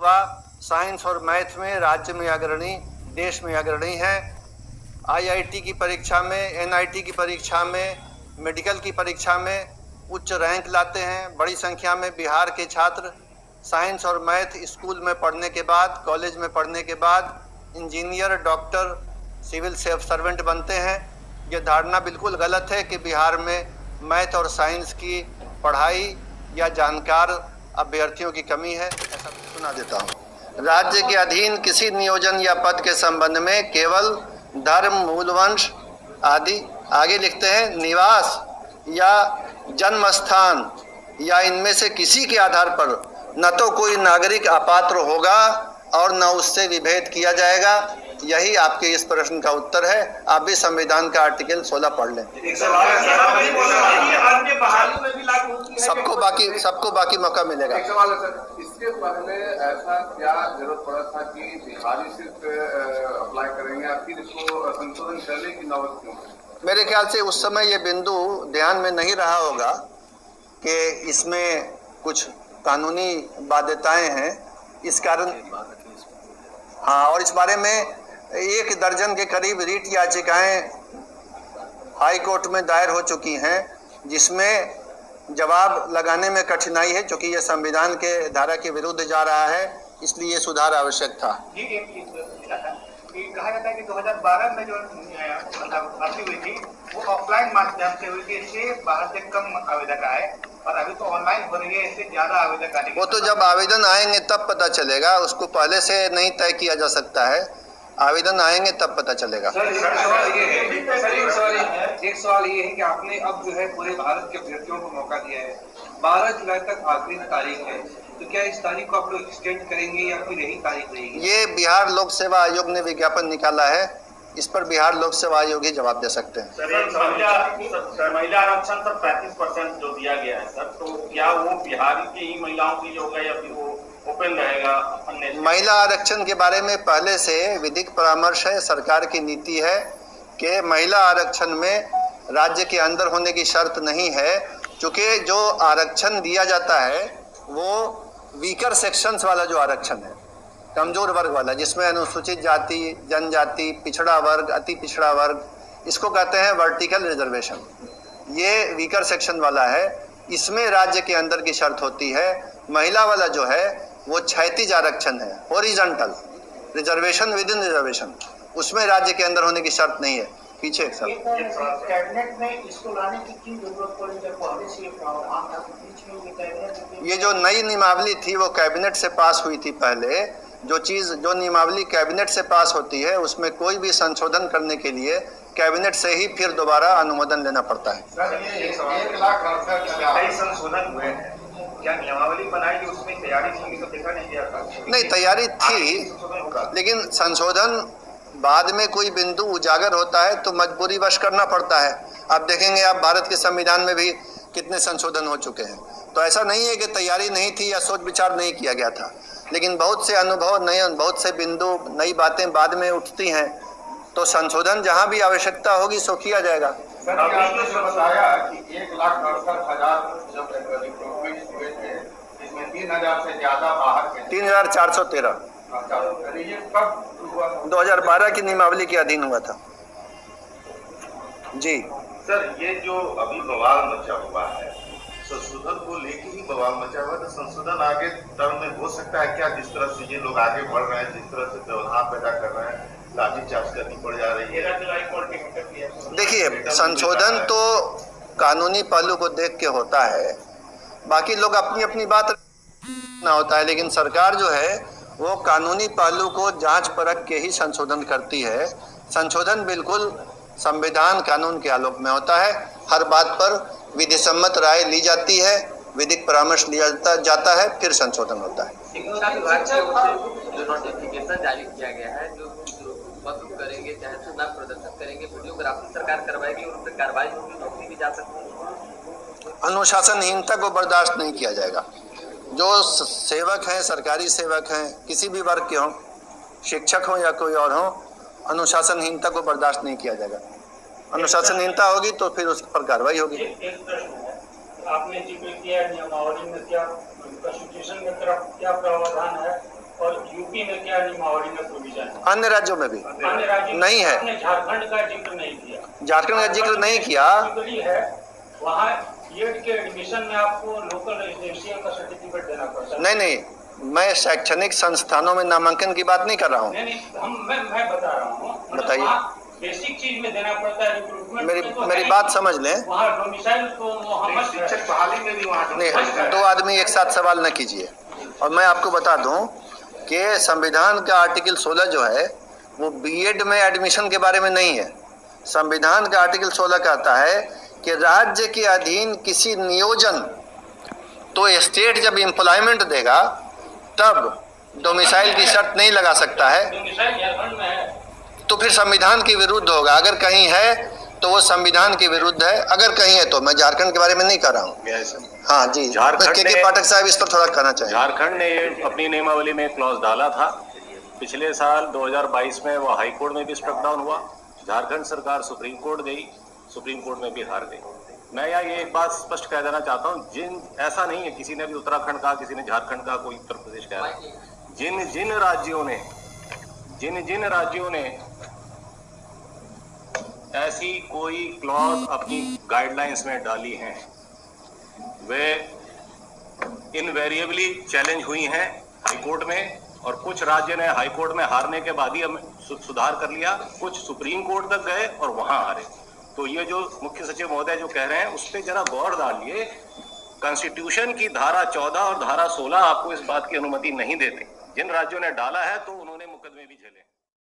तलबा साइंस और मैथ में राज्य में अग्रणी, देश में अग्रणी हैं। IIT की परीक्षा में, NIT की परीक्षा में, मेडिकल की परीक्षा में उच्च रैंक लाते हैं। बड़ी संख्या में बिहार के छात्र साइंस और मैथ स्कूल में पढ़ने के बाद, कॉलेज में पढ़ने के बाद इंजीनियर, डॉक्टर, सिविल सर्वेंट बनते हैं। ये धारणा बिल्कुल गलत है कि बिहार में मैथ और साइंस की पढ़ाई या जानकार अभ्यर्थियों की कमी है। ऐसा सुना देता हूँ। राज्य के अधीन किसी नियोजन या पद के संबंध में केवल धर्म, मूल वंश आदि, आगे लिखते हैं, निवास या जन्म स्थान या इनमें से किसी के आधार पर न तो कोई नागरिक अपात्र होगा और न उससे विभेद किया जाएगा। यही आपके इस प्रश्न का उत्तर है। आप भी संविधान का आर्टिकल 16 पढ़ लें। सबको बाकी मौका मिलेगा। एक सवाल है सर, इसके पहले ऐसा क्या जरूरत पड़ा था कि बिहारी सिर्फ अप्लाई करेंगे, फिर इसको संशोधन करने की नौबत क्यों? मेरे ख्याल से उस समय ये बिंदु ध्यान में नहीं रहा होगा कि इसमें कुछ कानूनी बाध्यताएं हैं, इस कारण। हाँ, और इस बारे में 1 दर्जन के करीब रीट याचिकाएं हाई कोर्ट में दायर हो चुकी हैं, जिसमें जवाब लगाने में कठिनाई है, क्योंकि यह संविधान के धारा के विरुद्ध जा रहा है। इसलिए ये सुधार आवश्यक था। कहा जाता है कि 2012 में जो भर्ती हुई थी वो ऑफलाइन माध्यम से हुई थी, इससे बाहर से कम आवेदक आए, और अभी तो ऑनलाइन हो रही है, इससे ज्यादा आवेदक आने। वो तो जब आवेदन आएंगे तब पता चलेगा, उसको पहले से नहीं तय किया जा सकता है। आवेदन आएंगे तब पता चलेगा। एक सवाल ये है कि आपने अब जो है पूरे भारत के अभ्यर्थियों को मौका दिया है, 12 जुलाई तक आखिरी तारीख है, तो क्या इस तारीख को आप लोग एक्सटेंड करेंगे या फिर यही तारीख रहेगी? ये बिहार लोक सेवा आयोग ने विज्ञापन निकाला है, इस पर बिहार लोक सेवा आयोग ही जवाब दे सकते हैं। महिला आरक्षण सर 35% जो दिया गया है सर, तो क्या वो बिहार की ही महिलाओं के लिए होगा या फिर वो ओपन रहेगा? महिला आरक्षण के बारे में पहले से विधिक परामर्श है, सरकार की नीति है कि महिला आरक्षण में राज्य के अंदर होने की शर्त नहीं है, क्योंकि जो आरक्षण दिया जाता है वो वीकर सेक्शंस वाला जो आरक्षण है, कमजोर वर्ग वाला, जिसमें अनुसूचित जाति, जनजाति, पिछड़ा वर्ग, अति पिछड़ा वर्ग, इसको कहते हैं वर्टिकल रिजर्वेशन। ये वीकर सेक्शन वाला है, इसमें राज्य के अंदर की शर्त होती है। महिला वाला जो है वो क्षैतिज आरक्षण है, horizontal reservation with in reservation, उसमें राज्य के अंदर होने की शर्त नहीं है। पीछे सर, कैबिनेट में इसको लाने की क्यों जरूरत पड़ी जब पहले से प्रावधान था? ये जो नई नियमावली थी वो कैबिनेट से पास हुई थी। पहले जो नियमावली कैबिनेट से पास होती है उसमें कोई भी संशोधन करने के लिए कैबिनेट से ही फिर दोबारा अनुमोदन लेना पड़ता है। संशोधन हुए हैं, क्या नियमावली बनाई उसमें तैयारी थी? तो देखा नहीं गया था। नहीं, तैयारी थी, लेकिन संशोधन बाद में कोई बिंदु उजागर होता है तो मजबूरी वश करना पड़ता है। आप देखेंगे, आप भारत के संविधान में भी कितने संशोधन हो चुके हैं। तो ऐसा नहीं है कि तैयारी नहीं थी या सोच विचार नहीं किया गया था, लेकिन बहुत से अनुभव, नए बहुत से बिंदु, नई बातें बाद में उठती हैं, तो संशोधन जहां भी आवश्यकता होगी सो किया जाएगा। सर, आपने जो बताया कि 1,68,000 जब रिक्रूटमेंट हुए थे, इसमें 3,000 से ज्यादा बाहर के, 3,413 ये कब हुआ? 2012 की नियमावली के अधीन हुआ था जी। सर, ये जो अभी बवाल मचा हुआ है, संशोधन को लेके ही बवाल मचा हुआ है, तो संशोधन आगे टर्म में हो सकता है क्या? जिस तरह से ये लोग आगे बढ़ रहे हैं, जिस तरह से व्यवधान पैदा कर रहे हैं, लाठीचार्ज करनी पड़ जा रही है। देखिए, संशोधन तो कानूनी पहलू को देख के होता है, बाकी लोग अपनी अपनी बात ना होता है, लेकिन सरकार जो है वो कानूनी पहलू को जांच परख के ही संशोधन करती है। संशोधन बिल्कुल संविधान कानून के आलोक में होता है। हर बात पर विधि सम्मत राय ली जाती है, विधिक परामर्श लिया जाता है, फिर संशोधन होता है। शिक्षा विभाग की ओर से जो नोटिफिकेशन जारी किया गया है, जो बंद करेंगे, चाहे चुनाव प्रदर्शन करेंगे, वीडियोग्राफी सरकार करवाएगी और उन पर कार्रवाई होगी, नौकरी भी जा सकती है। अनुशासनहीनता को बर्दाश्त नहीं किया जाएगा। जो सेवक हैं, सरकारी सेवक हैं, किसी भी वर्ग के हों, शिक्षक हों या कोई और हो, अनुशासनहीनता को बर्दाश्त नहीं किया जाएगा। अनुशासनहीनता होगी तो फिर उस पर कार्रवाई होगी। एक प्रश्न है, आपने जिक्र किया नियमावली में क्या कॉन्स्टिट्यूशन की तरफ क्या प्रावधान है यूपी में क्या नियमावली में प्रोविजन है? अन्य राज्यों में भी अन्य राज्यों में नहीं है। आपने झारखंड का जिक्र नहीं किया। झारखंड का जिक्र नहीं किया। है वहाँ बीएड के एडमिशन में आपको लोकल रेजिडेंशियल का सर्टिफिकेट देना पड़ता है। नहीं, मैं शैक्षणिक संस्थानों में नामांकन की बात नहीं कर रहा हूँ। मैं बता रहा हूँ, बताइए। बेसिक चीज में देना पड़ता है, रिक्रूटमेंट मेरी में तो मेरी है बात ही। समझ लें। वहाँ डोमिसाइल तो मोहम्मद शिक्षक बहाली में भी वहाँ नहीं, दो आदमी एक साथ सवाल न कीजिए। और मैं आपको बता दूं कि संविधान का आर्टिकल 16 जो है वो बीएड में एडमिशन के बारे में नहीं है। संविधान का आर्टिकल 16 कहता है कि राज्य के अधीन किसी नियोजन, तो स्टेट जब एम्प्लॉयमेंट देगा तब डोमिसाइल की शर्त नहीं लगा सकता है, डोमिसाइल झारखंड में है। तो फिर संविधान के विरुद्ध होगा। अगर कहीं है तो वो संविधान के विरुद्ध है, अगर कहीं है तो। मैं झारखंड के बारे में नहीं कर रहा हूँ। हाँ जी, के पाठक साहब इस पर थोड़ा कहना चाहिए। झारखंड ने अपनी नियमावली में क्लॉज डाला था। पिछले साल 2022 में वो हाई कोर्ट में भी स्ट्रक डाउन हुआ। झारखंड सरकार सुप्रीम कोर्ट गई, सुप्रीम कोर्ट में भी हार गई। मैं यहाँ ये एक बात स्पष्ट कह देना चाहता हूँ, ऐसा नहीं है किसी ने भी उत्तराखंड का, किसी ने झारखंड का, कोई उत्तर प्रदेश कह रहा है। जिन राज्यों ने ऐसी कोई क्लॉज अपनी गाइडलाइंस में डाली हैं वे इनवेरिएबली चैलेंज हुई हैं हाई कोर्ट में, और कुछ राज्य ने हाई कोर्ट में हारने के बाद ही हम सुधार कर लिया, कुछ सुप्रीम कोर्ट तक गए और वहां हारे। तो ये जो मुख्य सचिव महोदय जो कह रहे हैं उस पर जरा गौर डालिए। कॉन्स्टिट्यूशन की धारा 14 और धारा 16 आपको इस बात की अनुमति नहीं देते। जिन राज्यों ने डाला है तो